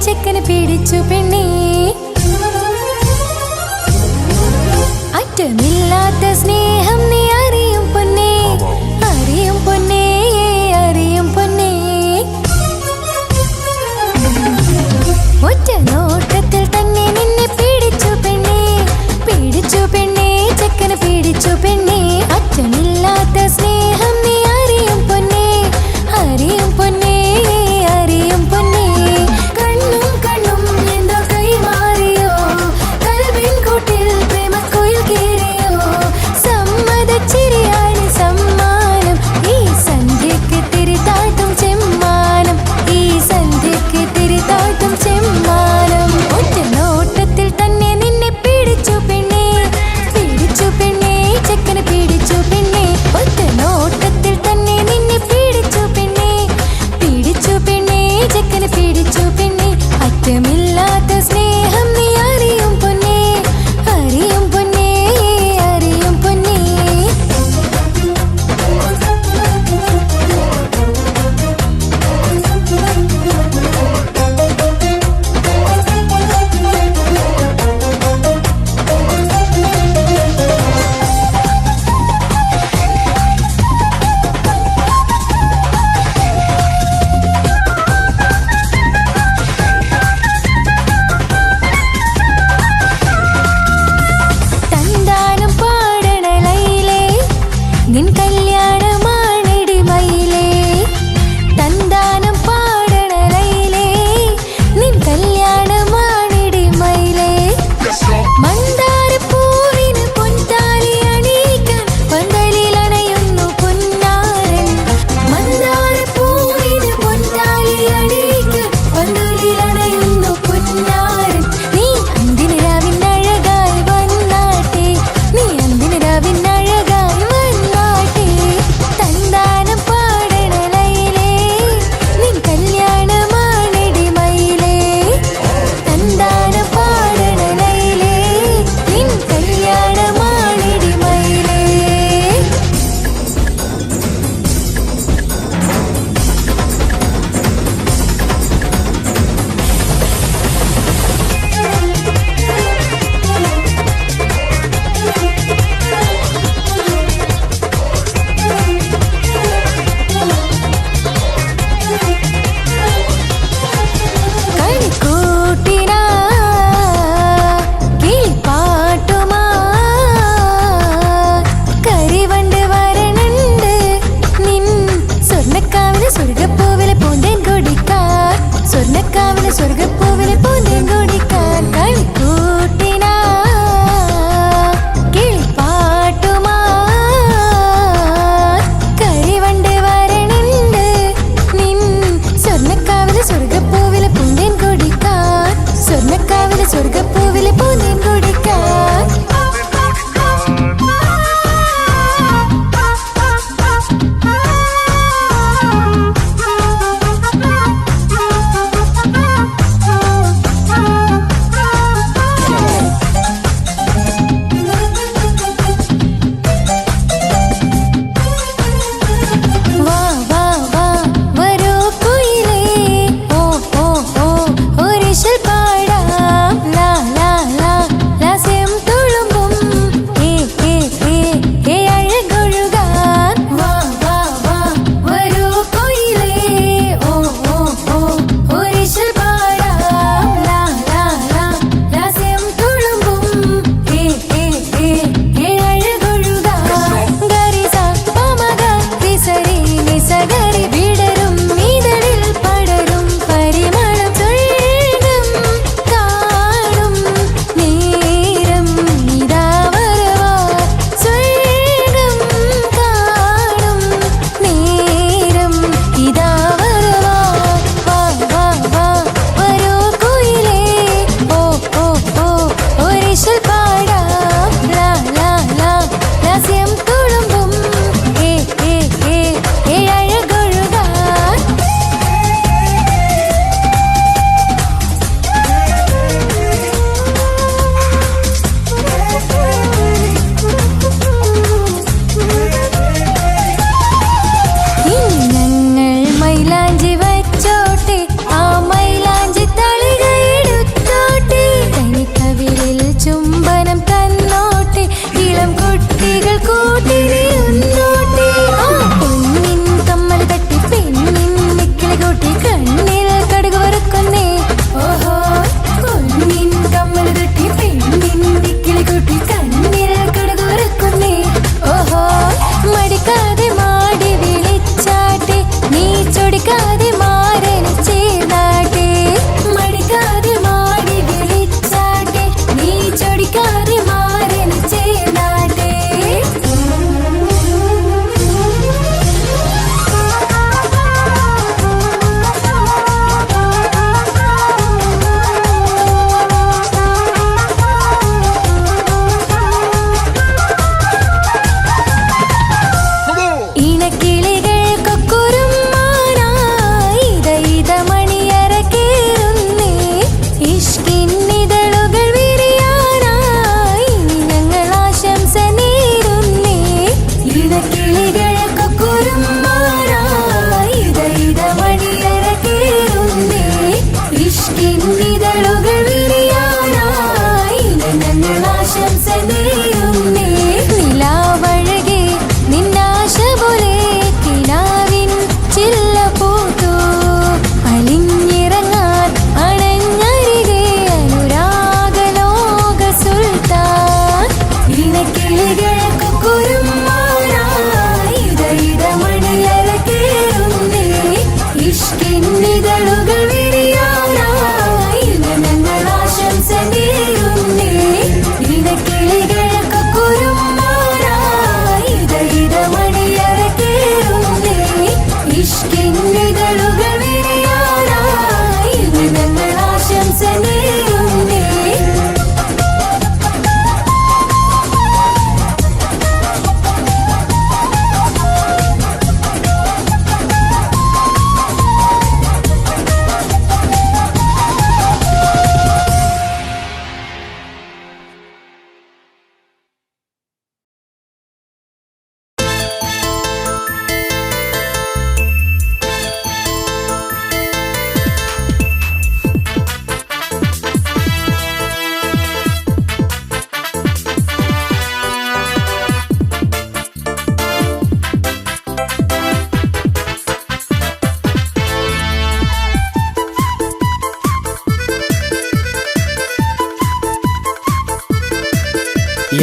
ചെക്കന് പിടിച്ചു പെണ്ണേ, അറ്റമില്ലാത്ത സ്നേഹം നീ അറിയും പൊന്നേ, അറിയും പൊന്നേ,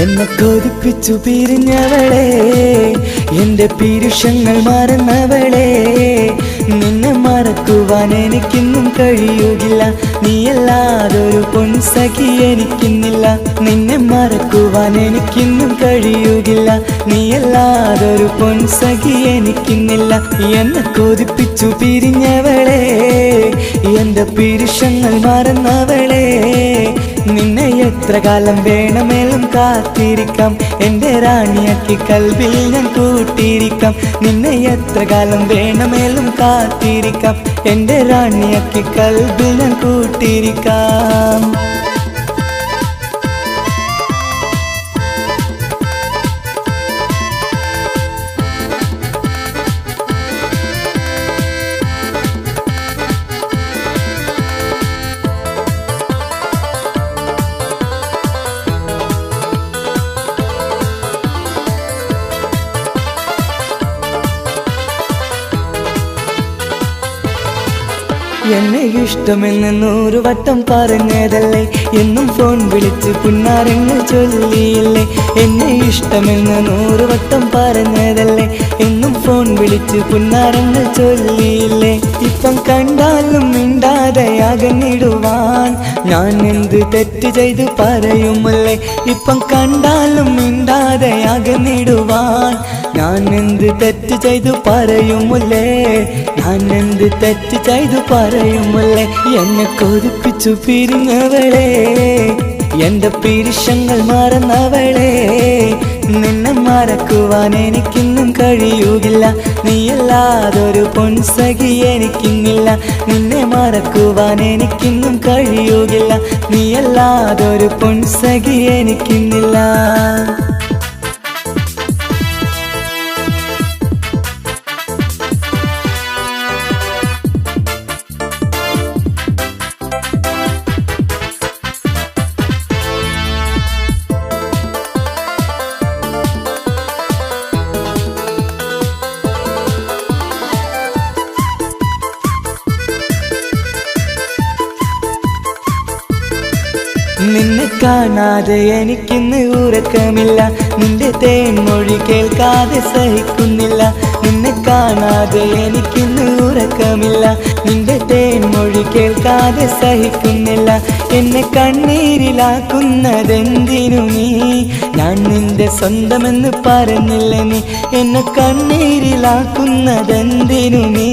എന്നെ കൊതിപ്പിച്ചു പിരിഞ്ഞവളെ, എന്റെ പീരുഷങ്ങൾ മറന്നവളെ, നിന്നെ മറക്കുവാൻ എനിക്കിന്നും കഴിയുകില്ല. നീയല്ലാതൊരു പൊൻസഖി എനിക്കിന്നില്ല. നിന്നെ മറക്കുവാൻ എനിക്കിന്നും കഴിയുകില്ല. നീയല്ലാതൊരു പൊൻസഖി എനിക്കിന്നില്ല. എന്നെ കൊതിപ്പിച്ചു പിരിഞ്ഞവളെ, എന്റെ പീരുഷങ്ങൾ മറന്നവളെ, നിന്നെ എത്ര കാലം വേണമെങ്കിലും കാത്തിരിക്കാം. എന്റെ റാണിയാക്കി കൽവിൽ ഞാൻ കൂട്ടിയിരിക്കാം. നിന്നെ എത്ര കാലം വേണമെങ്കിലും കാത്തിരിക്കാം. എന്റെ റാണിയാക്കി കൽവിൽ ഞാൻ കൂട്ടിയിരിക്കാം. എന്നെ ഇഷ്ടമെന്ന് 100 വട്ടം പറഞ്ഞതല്ലേ, എന്നും ഫോൺ വിളിച്ച് പുന്നാരങ്ങൾ ചൊല്ലിയില്ലേ. എന്നെ ഇഷ്ടമെന്ന് 100 വട്ടം പറഞ്ഞതല്ലേ, എന്നും ഫോൺ വിളിച്ച് പുന്നാരങ്ങൾ ചൊല്ലിയില്ലേ. ഇപ്പം കണ്ടാലും മിണ്ടാതെ അകന്നിടുവാൻ ഞാൻ എന്ത് തെറ്റ് ചെയ്ത് പറയുമല്ലേ. ഇപ്പം കണ്ടാലും മിണ്ടാതെ അകന്നിടുവാൻ ഞാൻ എന്ത് തെറ്റ് ചെയ്തു പറയുമല്ലേ. ഞാൻ എന്ത് തെറ്റ് ചെയ്തു പറയുമല്ലേ. എന്നെ കൊതിപ്പിച്ചു പിരിഞ്ഞവളെ, എന്റെ പീരുഷങ്ങൾ മറന്നവളെ, നിന്നെ മറക്കുവാൻ എനിക്കിന്നും കഴിയുകില്ല. നീയല്ലാതൊരു പൊൻസഖി എനിക്കിന്നില്ല. നിന്നെ മറക്കുവാൻ എനിക്കിന്നും കഴിയുകില്ല. നീയല്ലാതൊരു പൊൻസഖി എനിക്കിന്നില്ല. നിന്നെ കാണാതെ എനിക്കിന്ന് ഉറക്കമില്ല. നിന്റെ തേൻമൊഴി കേൾക്കാതെ സഹിക്കുന്നില്ല. നിന്നെ കാണാതെ എനിക്കിന്ന് ഉറക്കമില്ല. നിന്റെ തേൻമൊഴി കേൾക്കാതെ സഹിക്കുന്നില്ല. എന്നെ കണ്ണീരിലാക്കുന്നതെന്തിനു നീ? ഞാൻ നിന്റെ സ്വന്തമെന്ന് പറഞ്ഞില്ല നീ. എന്നെ കണ്ണീരിലാക്കുന്നതെന്തിനു നീ?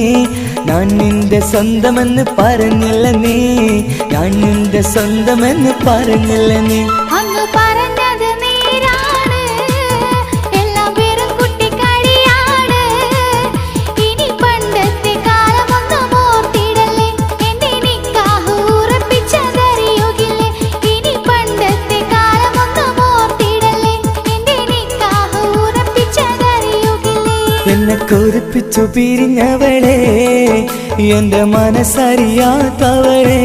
ഞാൻ നിന്റെ സ്വന്തമെന്ന് പറഞ്ഞില്ല നീ. ഞാൻ നിന്റെ സ്വന്തമെന്ന് പറഞ്ഞില്ല നീ. അന്ന് പറഞ്ഞത് നേരാണ്, എല്ലാം വെറും കുട്ടിക്കളിയാണ്. ഇനി പണ്ടത്തെ കാലമൊന്നും ഓർത്തിടല്ലേ, എന്റെ നിക്കാഹ് ഉറപ്പിച്ചതറിയുകില്ലേ. ഇനി പണ്ടത്തെ കാലമൊന്നും ഓർത്തിടല്ലേ, എന്റെ നിക്കാഹ് ഉറപ്പിച്ചതറിയുകില്ലേ. എന്നെ കൊതിപ്പിച്ചു പിരിഞ്ഞവളെ, എന്റെ മനസ്സറിയാത്തവളെ,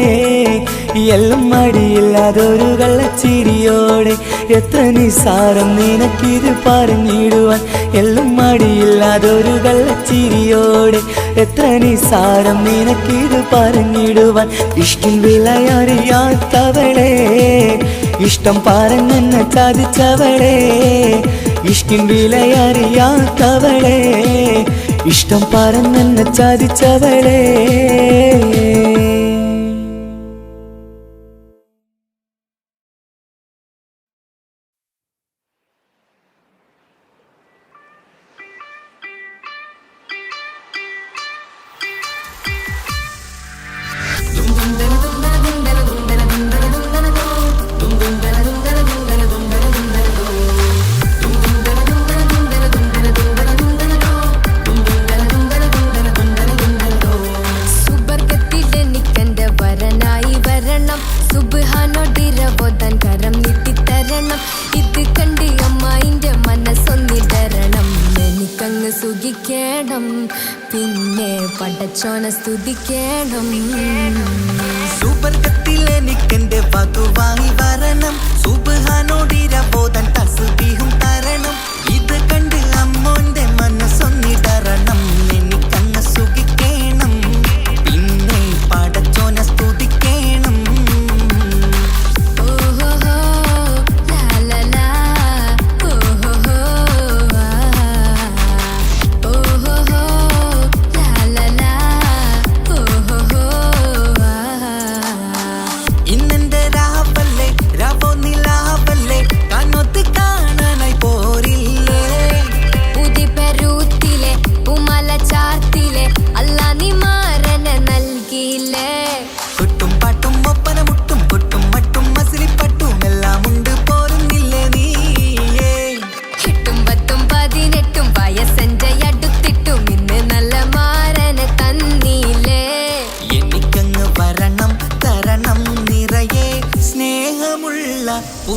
എല്ലാം മടിയില്ലാതൊരു കള്ളച്ചിരിയോടെ. എത്ര നിസാരം നിനക്കിത് പറഞ്ഞിടുവാൻ. എല്ലാം മടിയില്ലാതൊരു കള്ളച്ചിരിയോടെ. എത്ര നിസാരം നിനക്കിത് പറഞ്ഞിടുവാൻ. ഇഷ്കിൻ വിലയറിയാത്തവളെ, ഇഷ്ടം പറഞ്ഞെന്നെ ചതിച്ചവളെ. ഇഷ്കിൻ വിലയറിയാത്തവളെ, ഇഷ്ടം പറഞ്ഞെന്നെ ചതിച്ചവളെ. സുഖിക്കണം, പിന്നെ പടച്ചോന സ്തുതിക്കണം. സുബർഗത്തിൽ എനിക്കെന്റെ വധുവായി വരണം. സുബ്ഹാനോടിരബോധൻ തസ്ബീഹും തരണം. ഇത് കണ്ട് അമ്മോന്റെ മനസ്സൊന്നിടറണം. എനിക്കങ്ങ് സുഖിക്കണം, പിന്നെ പടച്ചോന സ്തുതിക്കണം. ഓഹോ ലാ ലാ ലാ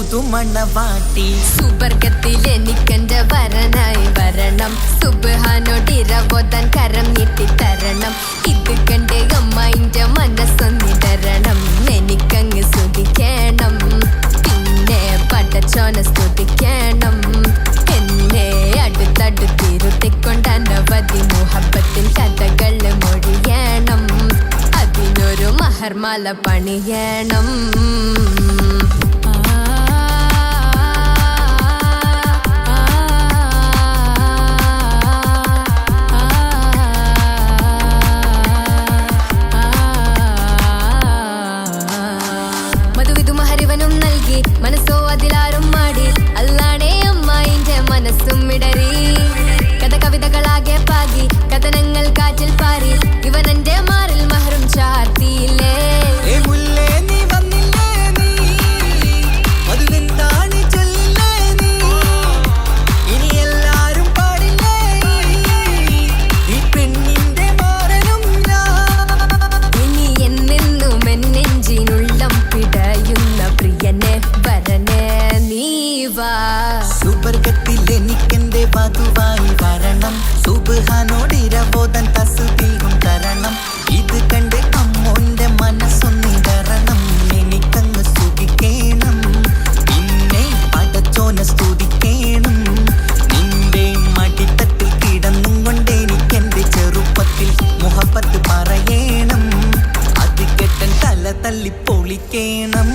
പുതുമണവാട്ടി. സുബർഗത്തിൽ എനിക്കെന്റെ വരനായി വരണം, സുബ്ഹാനോടിരവോദാൻ കരം നീട്ടിത്തരണം. ഇത് കണ്ട് അമ്മയിന്റെ മനസ്സൊന്നിടരണം, എനിക്കങ്ങ് സ്തുതിക്കണം, പിന്നെ പടച്ചോനെ സ്തുതിക്കണം. എന്നെ അടുത്തടുത്തിരുത്തിക്കൊണ്ട് അനവധി മുഹബത്തിൻ കഥകൾ മൊഴിയണം, അതിനൊരു മഹർമാല പണിയണം. മധുവിധുമഹരിവനും നൽകി മനസ്സോ അതിലാരും മാടി, അല്ലാണേ അമ്മായിന്റെ മനസ്സും ഇടറി. കഥ കവിതകളാകെ പാകി, കഥനങ്ങൾ കാറ്റിൽ പാറി, ഇവനെന്റെ മാറിൽ മഹറും ചാർത്തിയില്ലേ. സുബർഗത്തിൽ എനിക്കെന്റെ വധുവായി വരണം, സുബ്ഹാനോടിരവോദാൻ തസ്ബീഹും തരണം. ഇത് കണ്ട് അമ്മോന്റെ മനസ്സൊന്നിടരണം, എനിക്കങ്ങ് സ്തുതിക്കണം, പിന്നെ പടച്ചോനെ സ്തുതിക്കണം. നിന്റെ മടിത്തട്ടിൽ കിടന്നും കൊണ്ട് എനിക്കെന്റെ ചെറുപ്പത്തിൽ മുഹബത്ത് പറയണം, അത് കെട്ടൻ തല തല്ലി പൊളിക്കണം.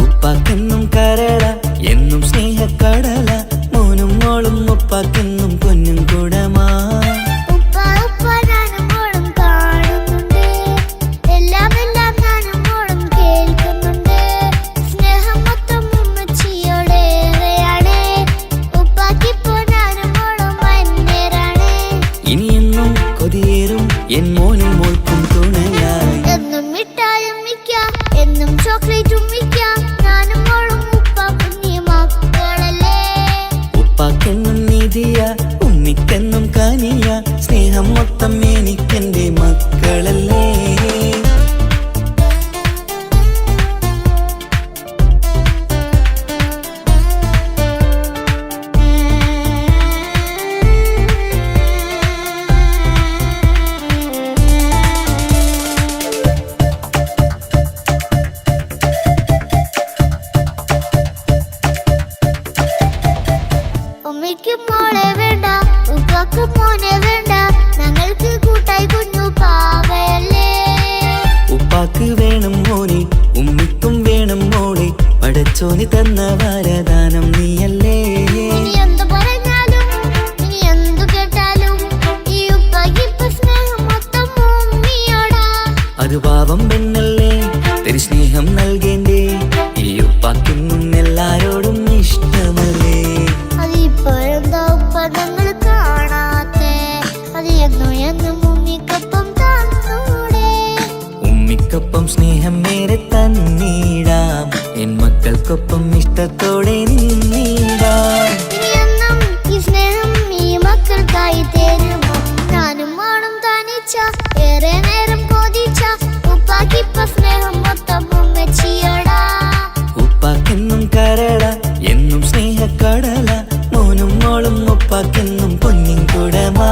ഉപ്പാക്കെന്നും കരള എന്നും സ്നേഹക്കടല, മോനും മോളും ഉപ്പാക്കെന്നും പൊന്നും കുടമാ. ഇനിയെന്നും കൊതിയേറും എൻ മോനും മോൾക്കും തുണയായി, എന്നും മിഠായും മിക്കാം, എന്നും ചോക്ലേറ്റും മിക്കാം, ഞാനും മോളും ഉപ്പാക്കും നീ മക്കളല്ലേ. ഉപ്പാക്കെന്നും നീതിയ ഉമ്മിക്കെന്നും കനിയ, സ്നേഹം മൊത്തം എനിക്കെന്റെ മക്കളല്ലേ. ഉമ്മയ്ക്ക് മോളെ വേണ്ട, ഉപ്പാക്ക് മോനെ വേണ്ട, ഞങ്ങൾക്ക് കൂട്ടായി കുഞ്ഞു പാവയല്ലേ. ഉപ്പാക്ക് വേണം മോനെ, ഉമ്മിക്കും വേണം മോളെ, പടച്ചോന് തന്ന വരദാനം നീയല്ലേ. ഇനി എന്തു പറഞ്ഞാലും ഇനി എന്തു കേട്ടാലും ഈ ഉപ്പാക്ക് ഇപ്പൊ സ്നേഹം മൊത്തം ഉമ്മിയോടാ. അത് പാവം പെണ്ണല്ലേ, തിരു സ്നേഹം നൽകേണ്ടേ, ഈ ഉപ്പാക്കെന്നും എല്ലാരോടും ഇഷ്ടമല്ലേ. അതിപ്പോഴെന്താ ഉപ്പ ഞങ്ങൾ കാണാത്തെ, അത് എന്നും എന്നും ഉമ്മിക്കൊപ്പം തന്നൂടെ. ഉമ്മിക്കൊപ്പം സ്നേഹം നേരെ തന്നീടാം, എൻ മക്കൾക്കൊപ്പം ഇഷ്ടത്തോടെ നിന്നീടാം. ഇനിയെന്നും ഈ സ്നേഹം ഈ മക്കൾക്കായി തരുമോ, ഞാനും മോളും തനിച്ച ഏറെ നേരം കൊതിച്ച, ഉപ്പാക്കിപ്പ സ്നേഹം മൊത്തം ഉമ്മച്ചിയോടാ. ഉപ്പാക്കെന്നും കരള എന്നും സ്നേഹക്കടല, മോനും മോളും ഉപ്പാക്കെന്നും പൊന്നിൻ കുടമാ.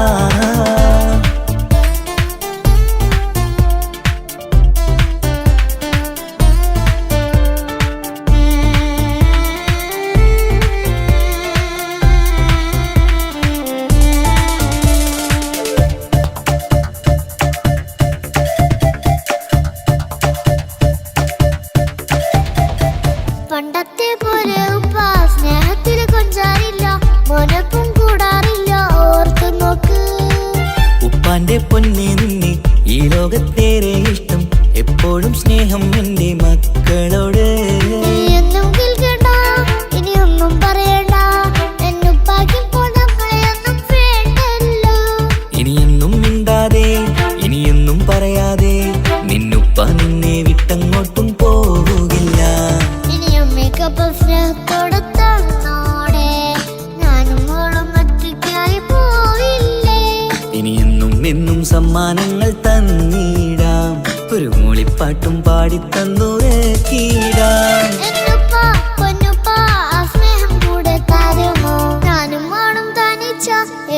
സമ്മാനങ്ങൾ തന്നിടാം, ഒരു മൂളിപ്പാട്ടും പാടിത്തന്നുറക്കിടാം.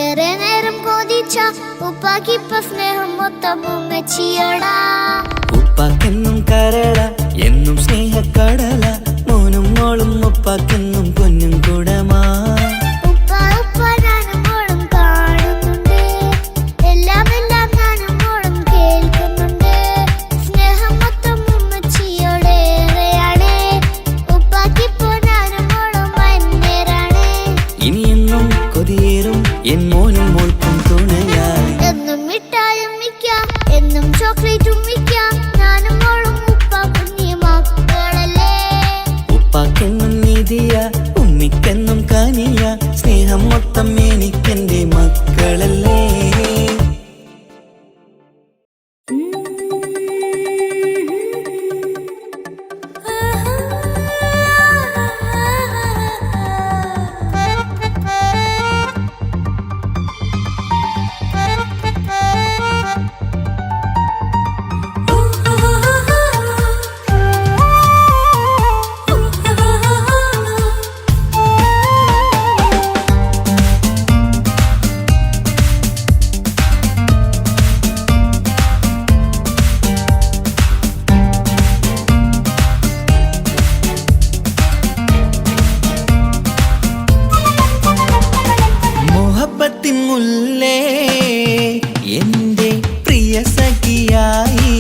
ഏറെ നേരം കൊതിച്ച ഉപ്പാക്കിപ്പ സ്നേഹം മൊത്തം ഉമ്മച്ചിയോടാ. ഉപ്പാക്കെന്നും കരള എന്നും സ്നേഹക്കടല, മോനും മോളും ഉപ്പാക്കെന്നും പൊന്നും കുടമാ. ഉപ്പ ഉപ്പ ഞാനും മോളും കാണുന്നുണ്ട്, എല്ലാം എല്ലാം ഞാനും മോളും കേൾക്കുന്നുണ്ട്. സ്നേഹം മൊത്തം ഉമ്മച്ചിയോടേറെയാണ്, ഉപ്പാക്കിപ്പോ ഞാനും മോളും വന്നേരാണ്. ഇനിയെന്നും കൊതിയേറും എൻ മോനും മോൾക്കും തുണയായി. എന്നും മിഠായും മിക്കാം, എന്നും ചോക്ലേറ്റും മിക്കാം, ഞാനും മോളും ഉപ്പ കുഞ്ഞി മക്കളല്ലേ. ഉപ്പാക്കെന്നും നിധിയ ഉമ്മിക്കെന്നും കനിയ, സ്നേഹം മൊത്തം എനിക്കെന്റെ മക്കളല്ലേ. മുല്ലേ എന്റെ പ്രിയ സഖിയായി,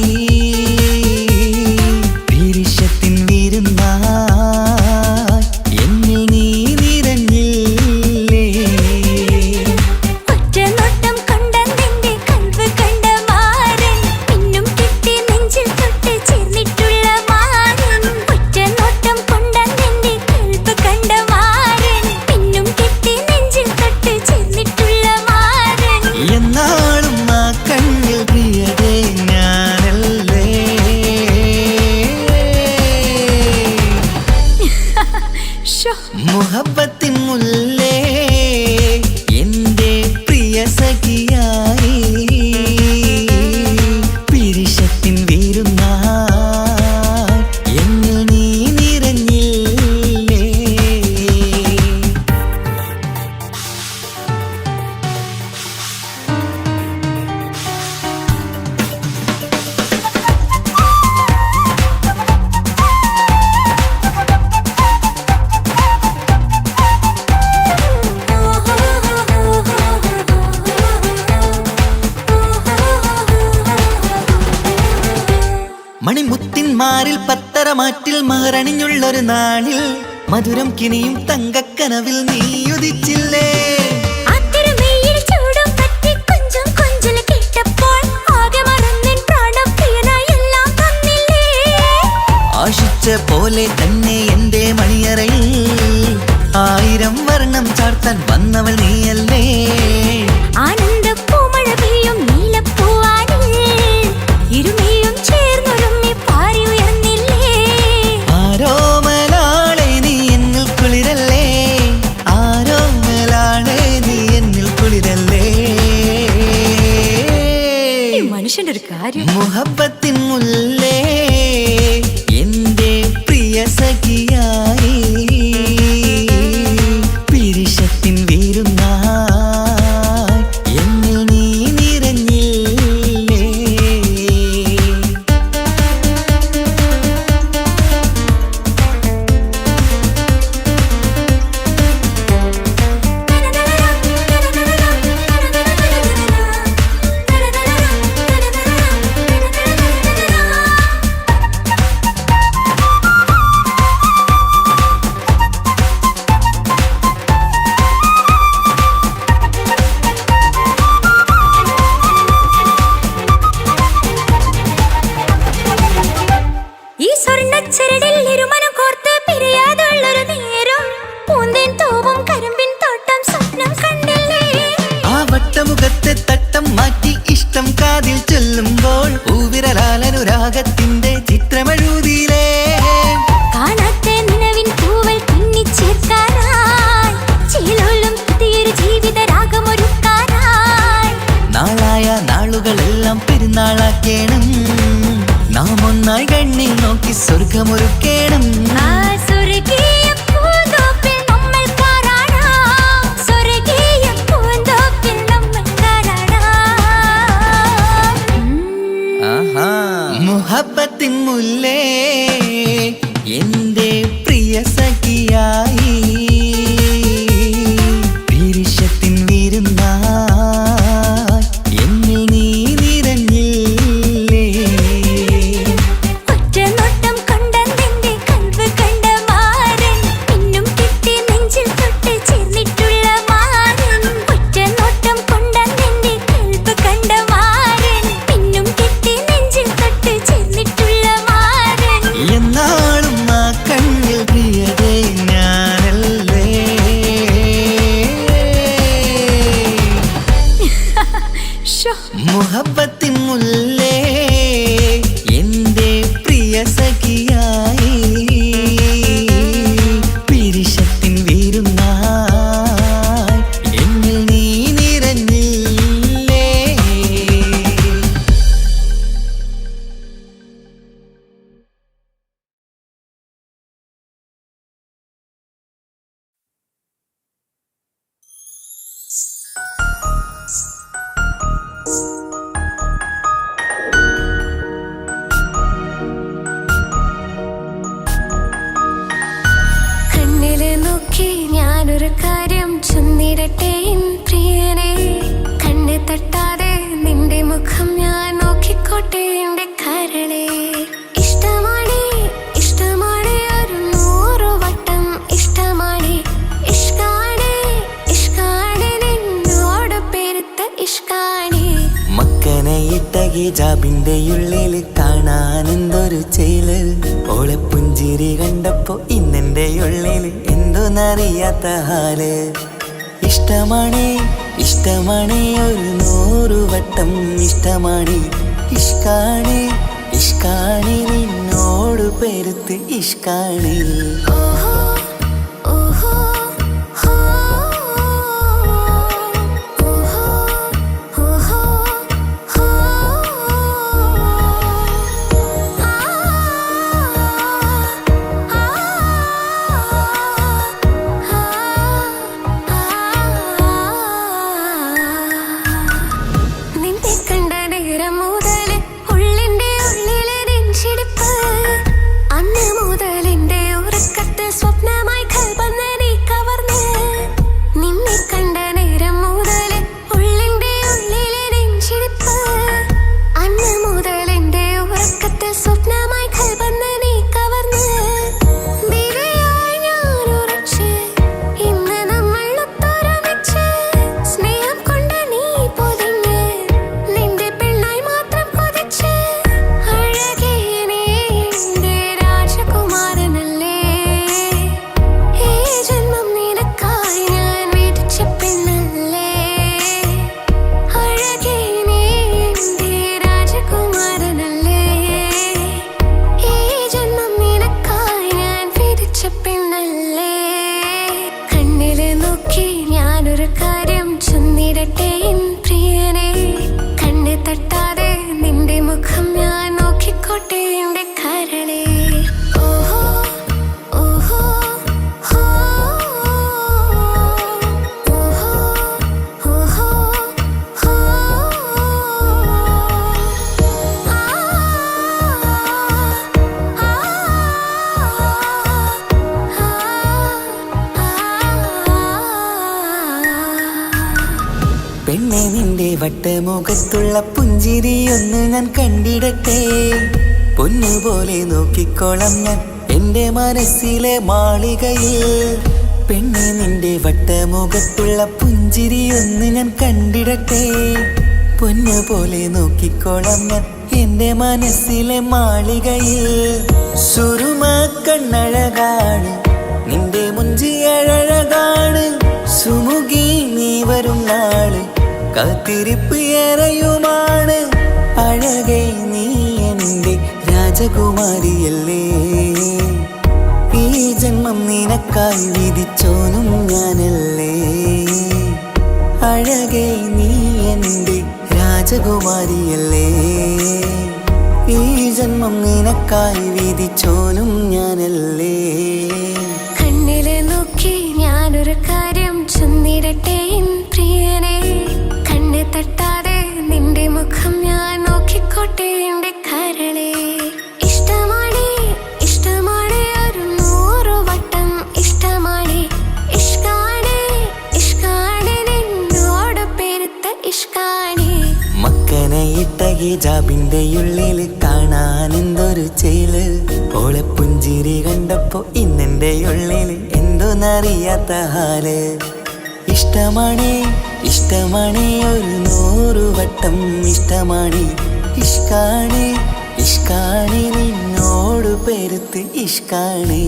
പിരിശത്തിൻ വിരുന്നായി എന്നിൽ നീ നിറഞ്ഞില്ലേ. ഒറ്റനോട്ടം കൊണ്ടെന്റെ കൽവ് കണ്ട മാരൻ, പിന്നും കിട്ടി നെഞ്ചിൽ തൊട്ട് ചേർന്നിട്ടുള്ള മാരൻ. ഒറ്റനോട്ടം കൊണ്ടെന്റെ കൽവ് കണ്ട മാരൻ, പിന്നും കിട്ടി നെഞ്ചിൽ തൊട്ട് ചേർന്നിട്ടുള്ള മാരൻ. എന്നാളും ആ കണ്ണിൽ പ്രിയതേ ഞാനല്ലേ. മുഹബത്തിൻ മുല്ലേ എന്റെ പ്രിയ സഖിയായി, പിരിശത്തിൻ വിരുന്നായി എന്നിൽ നീ നിറഞ്ഞില്ലേ. മണിമുത്തിന്മാരിൽ പത്തരമാറ്റിൽ മഹറണിഞ്ഞുള്ളൊരു നാളിൽ, മധുരം കിനിയും തങ്കക്കനവിൽ നീ ഉദിച്ചില്ലേ. ആശിച്ച പോലെ തന്നെ എന്റെ മണിയറയിൽ 1000 വർണ്ണം ചാർത്താൻ വന്നവൾ നീയല്ലേ. ആനന്ദപ്പൂമഴ പെയ്യും നീലപ്പൂവാനിൽ ഇരുമയും ചേർന്നൊരുമ്മി പാറി ഉയർന്നില്ലേ. ആരോമലാളെ നീ എന്നിൽ കുളിരല്ലേ, ആരോമലാളെ നീ എന്നിൽ കുളിരല്ലേ. മനുഷ്യന്റെ ഒരു കാര്യം. മുഹബത്തിൻ മുല്ലേ എന്റെ പ്രിയ സഖിയായി, പിരിശത്തിൻ വിരുന്നായി സ്വർഗമൊരുക്കേണം. മുഹബ്ബത്തിൻ മുല്ലേ എന്റെ പ്രിയ സഖിയായി പിരിശത്തിൻ വിരുന്നായി എന്നിൽ നീ നിറഞ്ഞില്ലേ. ഒറ്റനോട്ടം കൊണ്ട നിന്റെ കൽവ് കണ്ട മാരൻ പിന്നും കിട്ടി നെഞ്ചിൽ തൊട്ട് ചേർന്നിട്ടുള്ള മാരൻ. ഒറ്റനോട്ടം കൊണ്ട നിന്റെ കൽവ് കണ്ട മാരൻ പിന്നും കിട്ടി നെഞ്ചിൽ തൊട്ട് ചേർന്നിട്ടുള്ള മാരൻ. എന്നാളും ആ കണ്ണിൽ പ്രിയതേ ഞാനല്ലേ. മുഹബ്ബത്തിൻ മുല്ലേ എന്റെ പ്രിയ സഖിയായി പിരിശത്തിൻ വിരുന്നായി എന്നിൽ നീ നിറഞ്ഞില്ലേ. കണ്ണിലെ നോക്കി ഞാനൊരു കാര്യം ചൊന്നിടട്ടെ എൻ പ്രിയനെ. കണ്ണ് തട്ടാതെ നിന്റെ മുഖം ഞാൻ നോക്കിക്കോട്ടെ എന്റെ കരളെ. ഇഷ്ടമാണ് ഇഷ്ടമാണ് ഒരു 100 വട്ടം ഇഷ്ടമാണ്. ഇഷ്കാണ് ഇഷ്കാണ് നിന്നോട് പെരുത്ത ഇഷ്കാണ്. മക്കനയിട്ട ഹിജാബിന്റെ ഉള്ളിൽ കാണാൻ എന്തൊരു ചേല്. ഓളെ പുഞ്ചിരി കണ്ടപ്പോ ഇന്നെന്റെ ഉള്ളിൽ എന്തോന്നറിയാത്ത ഹാല്. ഇഷ്ടമാണ് ഇഷ്ടമാണ് ഒരു 100 വട്ടം ഇഷ്ടമാണ്. ഇഷ്കാണ് ഇഷ്കാണ് നിന്നോട് പെരുത്ത് ഇഷ്കാണ്. ഓഹോ ഓഹോ ഹോ ഓഹോ ഓഹോ ഹോ ആ നിന്റെ കണ്ട നേരം മുതൽ ഉള്ളിന്റെ ഉള്ളിലെ നെഞ്ചിടിപ്പ്. അന്ന് മുതൽ എന്റെ ഉറക്കത്തിൽ സ്വപ്നമായി കൽപ്പന നീ കവർന്ന്. നിന്നെ കണ്ട നേരം മുതൽ ഉള്ളിന്റെ ഉള്ളിലെ നെഞ്ചിടിപ്പ്. അന്ന് മുതൽ എന്റെ ഉറക്കത്തിൽ സ്വപ്നമായി കൽപ്പന നീ കവർന്ന്. ദിവ്യയായി ഞാൻ ഉറച്ച് ഇന്ന് നമ്മൾ ഒത്തൊരുമിച്ച്. സ്നേഹം കൊണ്ട് നീ പൊതിഞ്ഞ് നിന്റെ പെണ്ണായി മാത്രം കൊതിച്ച്. അഴകേ നീ എന്റെ രാജകുമാരനല്ലേ. ഈ ജന്മം നിനക്കായി ഞാൻ വിധിച്ച പെണ്ണല്ലേ. അഴകേ നീ എന്റെ രാജകുമാരനല്ലേ. ഈ ജന്മം നിനക്കായി ഞാൻ വിധിച്ച പെണ്ണല്ലേ. കണ്ണിലെ നോക്കി ഞാനൊരു കാര്യം ചൊന്നിടട്ടെ എൻ പ്രിയനെ. കണ്ണ് തട്ടാതെ നിന്റെ മുഖം ഞാൻ നോക്കിക്കോട്ടെ എന്റെ കരളെ. ഓഹോ ഓഹോ ഹോ ഓഹോ ഓഹോ ഹോ ആ പെണ്ണെ നിന്റെ വട്ടമുഖത്തുള്ള പുഞ്ചിരിയൊന്ന് ഞാൻ കണ്ടിടട്ടെ. പൊന്നുപോലെ നോക്കിക്കോളം ഞാൻ എന്റെ മനസ്സിലെ മാളികയിൽ. പെണ്ണെ നിന്റെ വട്ടമുഖത്തുള്ള പുഞ്ചിരിയൊന്ന് ഞാൻ കണ്ടിടട്ടെ. പൊന്നുപോലെ നോക്കിക്കോളം ഞാൻ എന്റെ മനസ്സിലെ മാളികയിൽ. സുറുമ കണ്ണഴകാണ് നിന്റെ മുഞ്ചി അഴകാണ്. സുമുഖി നീ വരും നാള് കാത്തിരിപ്പ് ഏറെയുമാണ്. അഴകേ നീ എന്റെ രാജകുമാരിയല്ലേ. ഈ ജന്മം നിനക്കായി വിധിച്ചോനും ഞാനല്ലേ. അഴകേ നീ എന്റെ രാജകുമാരിയല്ലേ. ഈ ജന്മം നിനക്കായി വിധിച്ചോനും ഞാനല്ലേ. കണ്ണിലെ നോക്കി ഞാനൊരു കാര്യം ചൊന്നിടട്ടെ പ്രിയനെ, കണ്ണ് തട്ടാതെ നിന്റെ മുഖം ഞാൻ നോക്കിക്കോട്ടെ എന്റെ കരളെ. ഇഷ്ടമാണ് ഇഷ്ടമാണ് ഒരു 100 വട്ടം ഇഷ്ടമാണ്, ഇഷ്കാണ് ഇഷ്കാണ് നിന്നോട് പെരുത്ത ഇഷ്കാണ്. മക്കനയിട്ട ഹിജാബിന്റെ ഉള്ളിൽ കാണാൻ എന്തൊരു ചേല്, ഓളെ പുഞ്ചിരി കണ്ടപ്പോ ഇന്നെന്റെ ഉള്ളിൽ എന്തോന്നറിയാത്ത ഹാല്. ഇഷ്ടമാണ് ഇഷ്ടമാണ് ഒരു 100 വട്ടം ഇഷ്ടമാണ്, ഇഷ്കാണ് ഇഷ്കാണ് നിന്നോട് പെരുത്ത് ഇഷ്കാണ്.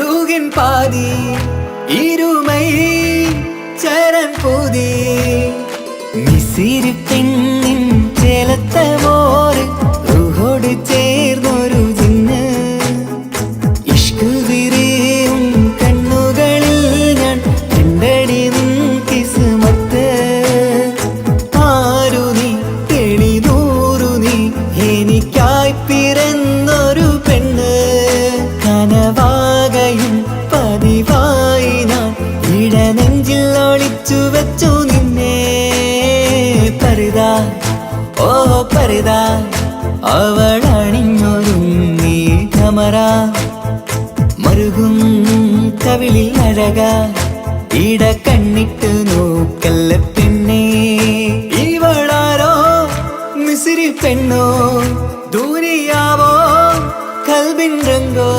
ൂകിൻ പാതി ഇരുമൈ ചരൻ പൂതി മിസിരി പെണ്ണിൻ ചേലത്ത മോറ് റൂഹോട് ചേർന്നൊരു ജിന്ന്. ഇഷ്ക് വിരിയും കണ്ണുകളിൽ ഞാൻ കണ്ടടി കിസ്മത്ത്. ആരു നീ തെളിനൂറു നീ എനിക്കായി പിറന്നൊരു പെണ്ണ്. കനവാകയും പതിവായി ഞാൻ ഇടനെഞ്ചിൽ ഒളിച്ചു വെച്ചു നിന്നെ. പരിതാ ഓ പരിതാ അവളണിഞ്ഞൊരുങ്ങി കമറ, മറുകും കവിളിൽ അഴക ഇട കണ്ണിട്ട് നോക്കല്ല പെണ്ണേ. ഇവളാരോ മിസിരി പെണ്ണോ, ദൂരിയാവോ കൽബിൻ രംഗോ.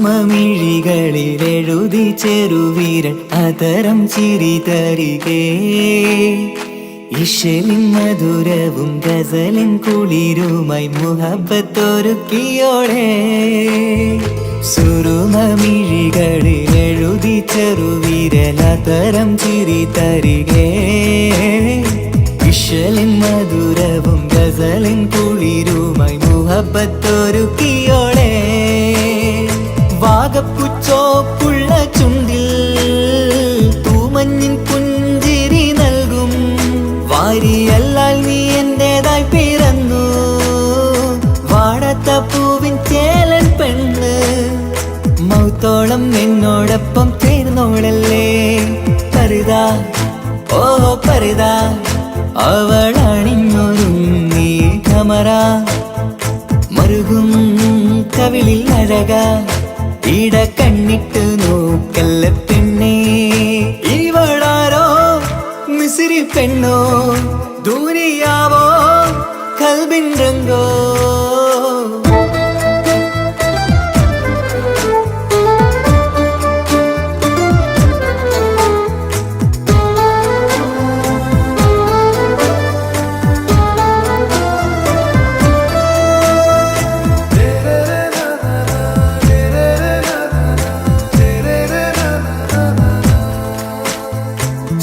സുരുമമിഴികളിൽ എഴുതി ചെറുവീരൻ അതരം ചിരി തരികേ. ഇശലിൻ മധുരവും ഗസലിൻ കുളിരുമായി മുഹബത്തൊരുക്കിയോടെ. സുരുമമിഴികളിൽ എഴുതി ചെറുവീരൻ അതരം ചിരി തരികേ. ഇശലിൻ മധുരവും ഗസലിൻ കുളിരുമായി മുഹബത്തൊരുക്കിയോടെ. വാഗപ്പുച്ചോപ്പുള്ള ചുണ്ടിൽ തൂമഞ്ഞിൻ പുഞ്ചിരി നൽകും. വാരിയല്ലാൽ നീ എന്റേതായി പിറന്നു, വാടത്ത പൂവിൻ ചേലൻ പെണ്ണ്. മൗത്തോളം എന്നോടൊപ്പം ചേർന്നോളല്ലേ. പരിതാ ഓ പരിതാ അവളണിഞ്ഞൊരുങ്ങി കമറ, മറുകും കവിളിൽ അഴക ഇട കണ്ണിട്ട് നോക്കല്ല പെണ്ണേ. ഇവളാരോ മിസിരി പെണ്ണോ, ദൂരിയാവോ കൽബിൻ രംഗോ.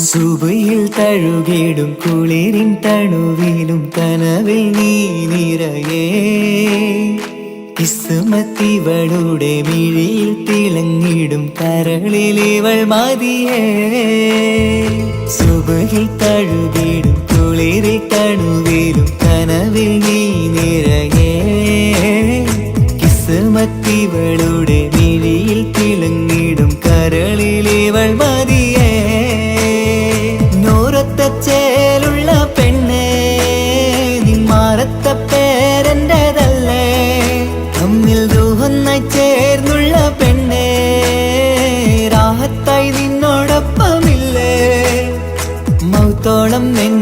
സുബയിൽ തഴുകിടും കുളിരിൻ തണുവിലും കനവിൽ നീ നിറയേ. കിസ്മത്തിവളുടെ മിഴിയിൽ തിളങ്ങിടും കരളിലിവൾ മതിയേ. സുബയിൽ തഴുകിടും കുളിരിൻ തണുവിലും കനവിൽ നീ നിറയേ. കിസ്മത്തിവളുടെ മിഴിയിൽ തിളങ്ങിടും കരളിലിവൾ മതിയേ.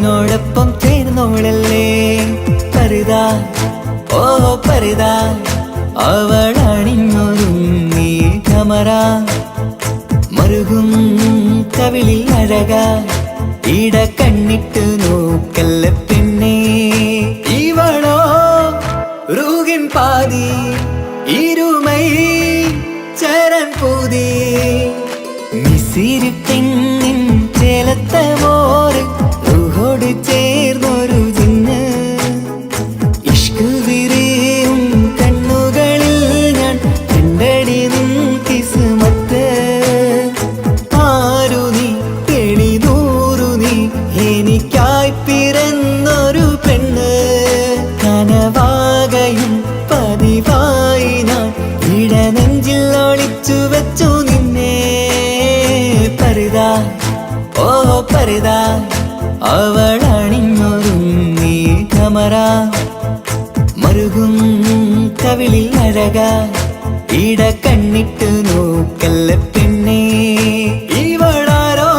എന്നോടൊപ്പം ചേർന്നോളല്ലേ പരിതാ ഓ പരിതാ അവളണിഞ്ഞൊരുങ്ങി കമറ മറുകും കവിളിൽ അഴക ഇട കണ്ണിട്ട് നോക്കല്ല പെണ്ണേ ഇവളോ റൂകിൻ പാതി ഇരുമൈ ചരൻ പൂതി മിസിരി പെണ്ണിൻ ചേലത്ത മോറ് റൂഹോട് ചേർന്നൊരു ജിന്ന് ഇഷ്ക് വിരിയും കണ്ണുകളിൽ ഞാൻ കണ്ടടി നിൻ കിസ്മത്ത് ആരു നീ തെളിനൂറു നീ എനിക്കായി പിറന്നൊരു പെണ്ണ് കനവാകയും പതിവായി ഞാൻ ഇടനെഞ്ചിൽ ഒളിച്ചു വെച്ചു നിന്നെ പരിതാ ഓ പരിതാ അവളണിഞ്ഞൊരുങ്ങി കമറ മറുകും കവിളിൽ അഴക ഇട കണ്ണിട്ട് നോക്കല്ല പെണ്ണേ ഇവളാരോ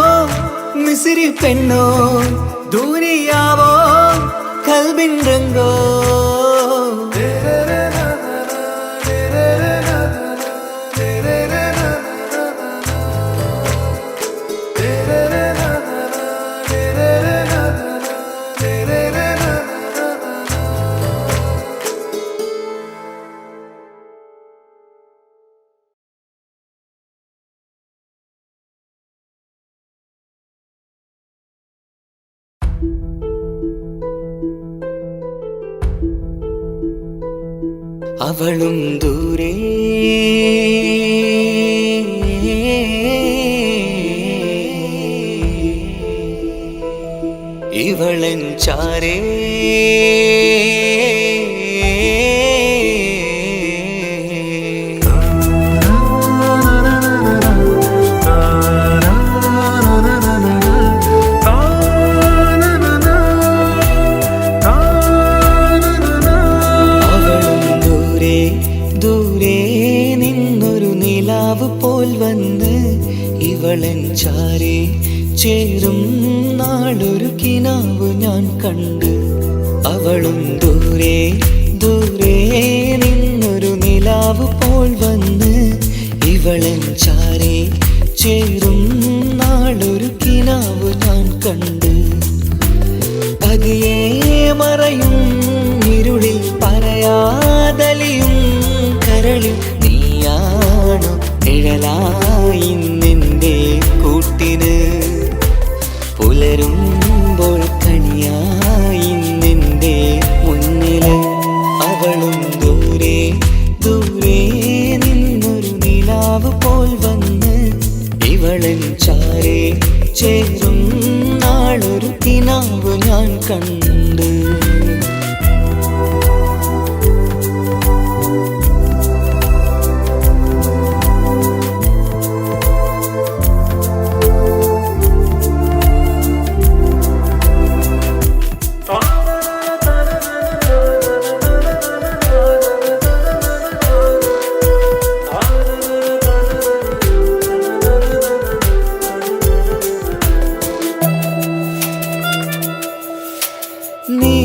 മിസിരി പെണ്ണോ ദൂരിയാവോ കൽബിൻ രംഗോ അവളും ദൂരെ ഇവളൻ ചാരേ പോൽ വന്ന് ഇവളൻ ചാരേ ചേരും നാളൊരു കിനാവ് ഞാൻ കണ്ട് അവളും ദൂരെ ദൂരെ നിന്നൊരു നിലാവ് പോൽ വന്ന് ഇവളൻ ചാരേ ചേരും നാളൊരു കിനാവ് ഞാൻ കണ്ട് പതിയെ മറയും ഇരുളിൽ പറയാതലിയും കരളിൽ നീയാണു നിഴലായി നിന്റെ കൂട്ടിന് പുലരുമ്പോൾ കണിയായി നിന്റെ മുന്നില് അവളും ദൂരെ ദൂരെ നിന്നൊരു നിലാവ് പോൽ വന്ന് ഇവളൻ ചാരേ ചേരും നാളൊരു കിനാവ് ഞാൻ കണ്ട്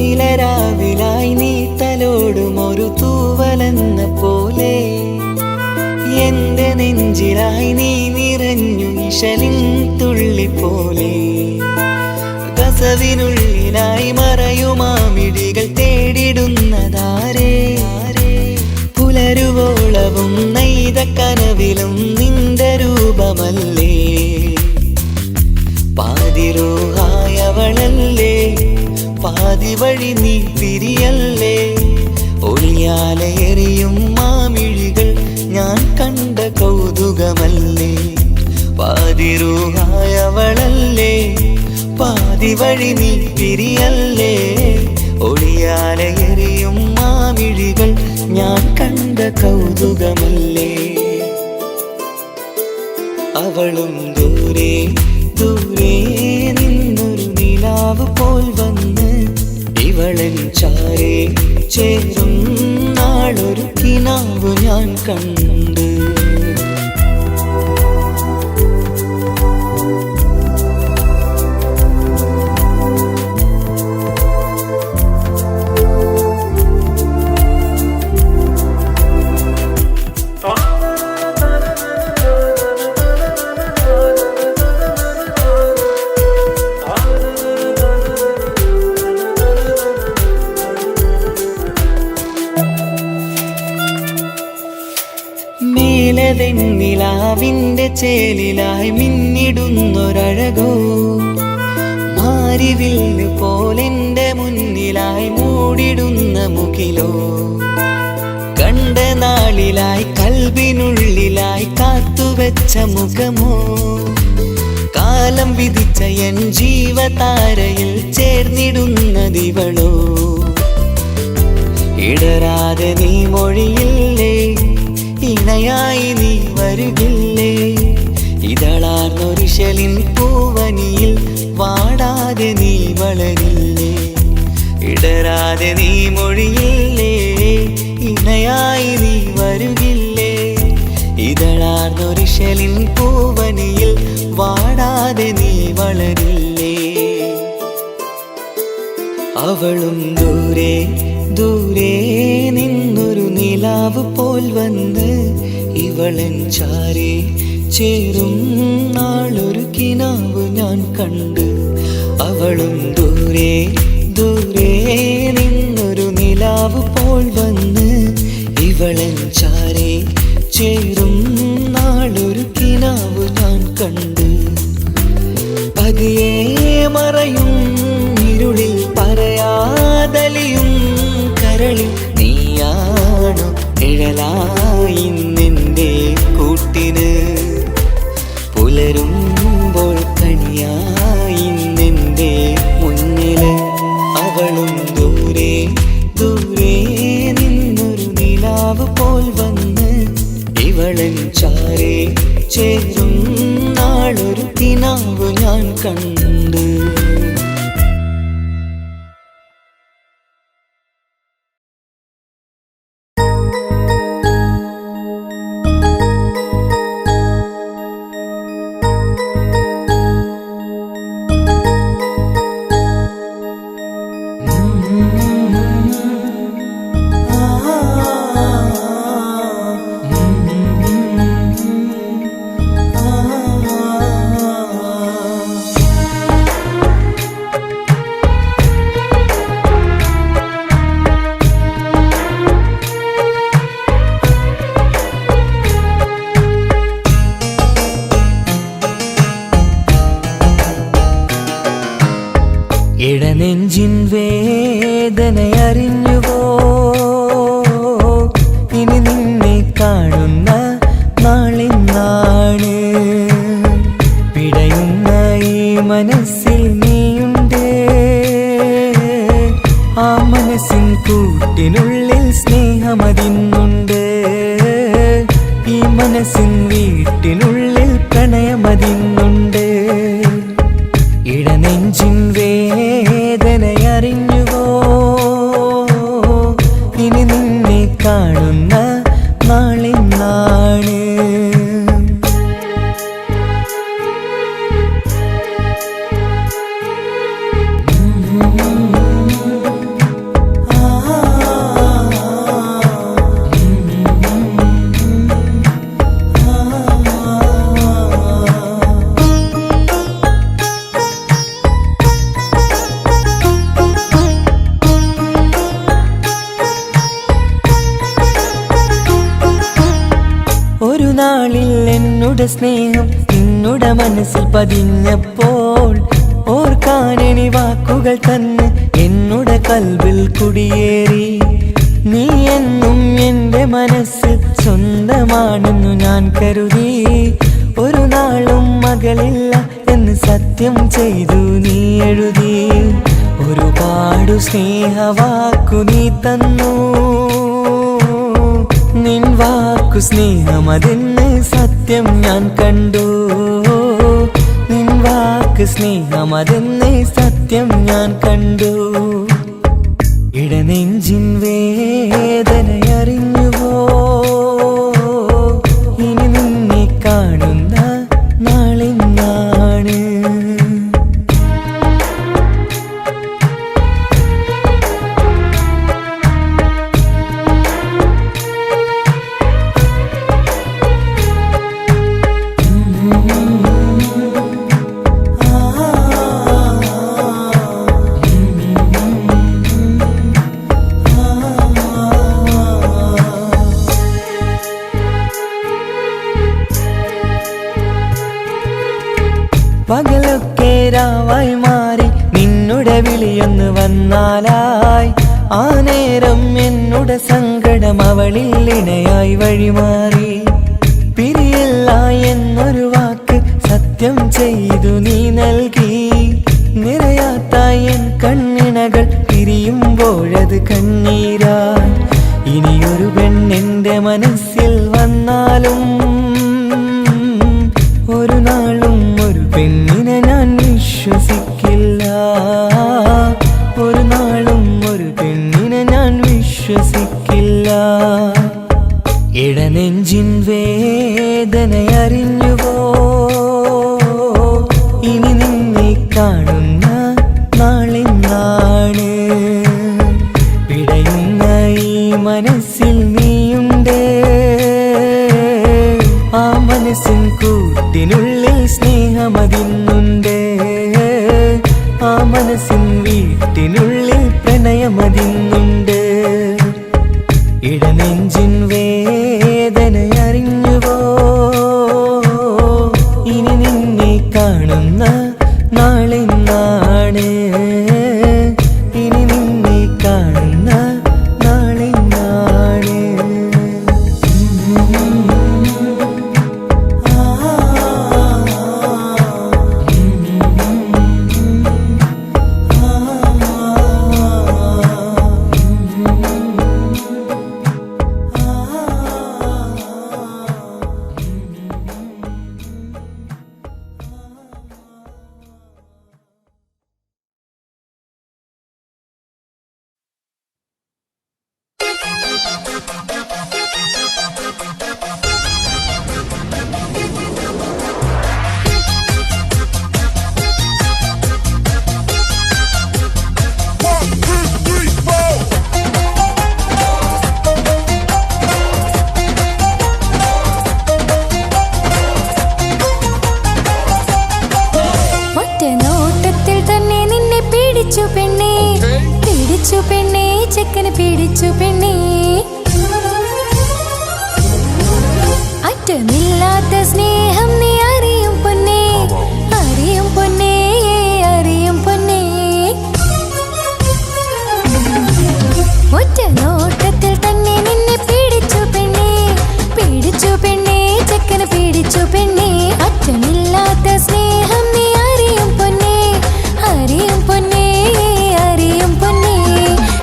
നീലരാവിലായി നീ തലോടും ഒരു തൂവലെന്ന പോലെ എന്റെ നെഞ്ചിലായി നീ നിറഞ്ഞു ഇശലിൻ തുള്ളി പോലെ കസവിനുള്ളിലായി മറയുമാമിടികൾ തേടിടുന്നതാരേ പുലരുവോളവും നെയ്ത കനവിലും നിന്റെ രൂപമല്ലേ പാതിരൂഹായവളല്ലേ പാതി വഴി നീ പിരിയല്ലേ ഒളിയാലെറിയും മാമിഴികൾ ഞാൻ കണ്ട കൗതുകമല്ലേ പാതിരൂഹായവളല്ലേ പാതി വഴി നീ പിരിയല്ലേ ഒളിയാലെറിയും മാമിഴികൾ ഞാൻ കണ്ട കൗതുകമല്ലേ അവളും ദൂരെ ദൂരെ നിന്നൊരു നിലാവ് പോൽ വന്ന് ഇവളൻ ചാരേ ചേരും നാളൊരു കിനാവ് ഞാൻ കണ്ട് കിനാവിൻ്റെ ചേലിലായി മിന്നിടുന്നൊരഴകോ, മാരിവില്ല് പോലെൻ്റെ മുന്നിലായി മൂടിടുന്ന മുകിലോ, കണ്ട നാളിലായി കൽബിനുള്ളിലായി കാത്തുവെച്ച മുഖമോ, കാലം വിധിച്ച എൻ ജീവതാരയിൽ ചേർന്നിടുന്നതിവളോ. ഇടരാതെ നീ മൊഴിയില്ലേ, ഇണയായി നീ വരുകില്ലേ, ഇതളാർന്നൊരിശലിൻ പൂവനിയിൽ വാടാതെ നീ വളരില്ലേ. ഇടരാതെ നീ മൊഴിയില്ലേ, ഇണയായി നീ വരുകില്ലേ, ഇതളാർന്നൊരിശലിൻ പൂവനിയിൽ വാടാതെ നീ വളരില്ലേ. അവളും ദൂരെ ദൂരെ നിന്നൊരു നിലാവ് പോൽ വന്ന് ഇവളൻ ചാരെ ചേരും നാളൊരു കിനാവ് ഞാൻ കണ്ട്. അവളും ദൂരെ ദൂരെ നിന്നൊരു നിലാവ് പോൽ വന്ന് ഇവളൻ ചാരെ ചേരും നാളൊരു കിനാവ് ഞാൻ കണ്ട്. പതിയെ മറയും ഇരുളിൽ പറയാതലിയും കരളിൽ നീയാണു നിഴലായി നിന്റെ കൂട്ടിന്, പുലരുമ്പോൾ കണിയായി നിന്റെ മുന്നില്. അവളും ദൂരെ ദൂരെ നിന്നൊരു നിലാവ് പോൽ വന്ന് ഇവളൻ ചാരെ ചേരും നാളൊരു കിനാവ് ഞാൻ കണ്ട്. ഇടനെഞ്ചിൻ വേദനയറിഞ്ഞുവോ, ഇനി നിന്നെ കാണുന്ന നാളിന്നാണ്. പിടയുന്ന ഈ മനസ്സിൽ നീയുണ്ട്, ആ മനസ്സിൻ കൂട്ടിനുള്ളിൽ സ്നേഹമതിന്നുണ്ട്. ഈ മനസ്സിൻ വീട്ടിനുള്ളിൽ പ്രണയമതിന്നുണ്ട്. ഇടനെഞ്ചിൻ വേദനയറിഞ്ഞുവോ, ഇനി നിന്നെ കാണുന്ന നാളിന്നാണ്. ഒരു നാളിൽ എന്നുടെ സ്നേഹം നിന്നുടെ മനസ്സിൽ പതിഞ്ഞപ്പോൾ ഓർക്കാനെനി വാക്കുകൾ തന്നെ എന്നുടെ കൽബിൽ കുടിയേറി. നീ എന്നും എൻ്റെ മനസ്സിൽ സ്വന്തമാണെന്നു ഞാൻ കരുതി. ഒരു നാളും മകളില്ല എന്ന് സത്യം ചെയ്തു നീ എഴുതി. ഒരുപാടു സ്നേഹവാക്കു നീ തന്നു, നിൻ വാക്കു സ്നേഹമതെന്ന് സത്യം ഞാൻ കണ്ടു. നിൻ വാക്ക് സ്നേഹമതെന്ന് സത്യം ഞാൻ കണ്ടു. ഇടനെഞ്ചിൻ വേദനയറിഞ്ഞുവോ, ഇനി നിന്നെ കാണുന്ന നാളിന്നാണ്. വിളിയൊന്ന് വന്നാലായി ആ നേരം എന്നുടെ സങ്കടം അവളിൽ ഇണയായി വഴിമാറി. പിരിയില്ല എന്നൊരു വാക്ക് സത്യം ചെയ്തു നീ നൽകി. നിറയാത്ത എൻ കണ്ണിണകൾ പിരിയുമ്പോഴത് കണ്ണീരായി. ഇനിയൊരു പെണ്ണെന്റെ മനസ്സിൽ വന്നാലും ഒരു നാളും ഒരു പെണ്ണിനെ ഞാൻ വിശ്വസിക്കില്ല. ഒരു നാളും ഒരു പെണ്ണിനെ ഞാൻ വിശ്വസിക്കില്ല. ഇടനെഞ്ചിൻ വേദനയറിഞ്ഞുവോ? ഇനി നിന്നെ കാണുന്ന നാളെന്നാണ്. പിടയുന്ന ഈ മനസ്സിൽ നീയുണ്ട്. ആ മനസ്സിൻ കൂട്ടിനുള്ളിൽ സ്നേഹമതിന്നുണ്ട്. ആ മനസ്സിൻ വീട്ടിനുള്ളിൽ പ്രണയമതിന്നുണ്ട്. ഇടനെഞ്ചിൻ വേദനയറിഞ്ഞുവോ? ഇനി നിന്നെ കാണുന്ന നാളെന്നാണ്. ഇനി നിന്നെ കാണുന്ന നാളെന്നാണ്. പിടിച്ചു പെണ്ണേ അറ്റമില്ലാത്ത സ്നേഹം നീ അറിയും പൊന്നേ അറിയും പൊന്നേ അറിയും പൊന്നേ ഒറ്റ നോട്ടത്തിൽ തന്നെ നിന്നെ പിടിച്ചു പെണ്ണേ ചെക്കന് പിടിച്ചു പെണ്ണേ അറ്റമില്ലാത്ത സ്നേഹം നീ അറിയും പൊന്നേ അറിയും പൊന്നേ അറിയും പൊന്നേ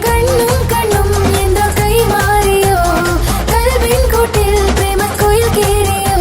കണ്ണും എന്തോ കൈമാറിയോ കൽവിൻ കൂട്ടിൽ പ്രേമക്കുയിൽ കേറിയോ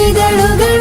ഇതളുകൾ